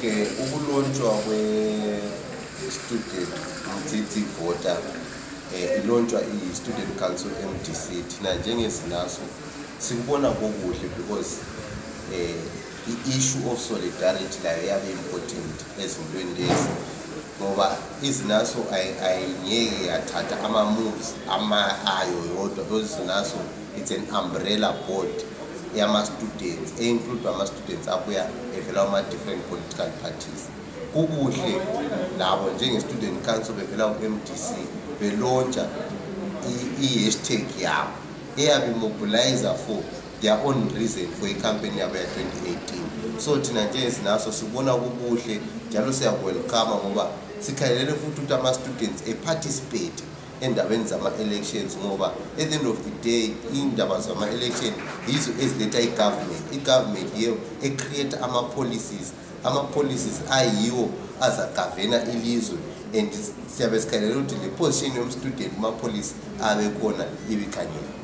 Okay, ukulonjwa kwe-student mthithi voter ilonjwa i-student council MDC thina njengeZINASU sikubona kokuhle because the issue of solidarity la yabe important ezintweni lezi ngoba iZINASU ayingeke yathatha ama-moves ayo yodwa because iZINASU it's an umbrella board yama-students include ama-students abuya evela kuma-different political parties. Kukuhle labo njenge-student council bevela ku-MDC belontsha i-hashtag yabo eyabe mobilizer for their own reason for i-campaign yabo ya 2018. So thina njengeZINASU sibona kukuhle njalo siyakwelkama ngoba sikhalele futhi ukuthi ama-students participate endabeni zama-elections ngoba at the end of the day indaba zama-election yizo eziletha i-government yiyo e-create ama-policies ayiwo azagavena ilizwe and siyabe sikhalele ukuthi le position yom-student kuma-policy abe khona ibikhanyela.